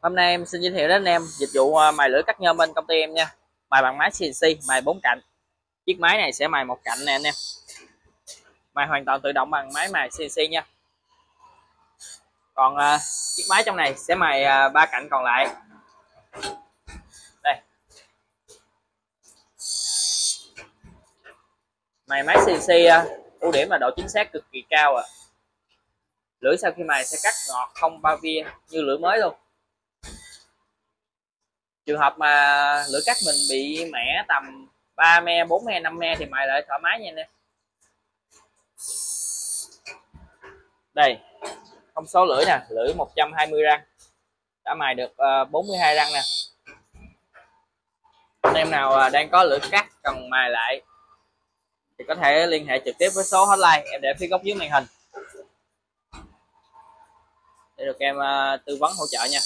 Hôm nay em xin giới thiệu đến anh em dịch vụ mài lưỡi cắt nhôm bên công ty em nha. Mài bằng máy CNC, mài 4 cạnh. Chiếc máy này sẽ mài một cạnh nè anh em. Mài hoàn toàn tự động bằng máy mài CNC nha. Còn chiếc máy trong này sẽ mài 3 cạnh còn lại. Đây. Mài máy CNC ưu điểm là độ chính xác cực kỳ cao ạ. Lưỡi sau khi mài sẽ cắt ngọt, không bao via như lưỡi mới luôn. Trường hợp mà lưỡi cắt mình bị mẻ tầm 3 me, 4 me, 5 me thì mài lại thoải mái nha anh em. Đây, thông số lưỡi nè, lưỡi 120 răng. Đã mài được 42 răng nè. Anh em nào đang có lưỡi cắt cần mài lại thì có thể liên hệ trực tiếp với số hotline em để phía góc dưới màn hình để được em tư vấn hỗ trợ nha.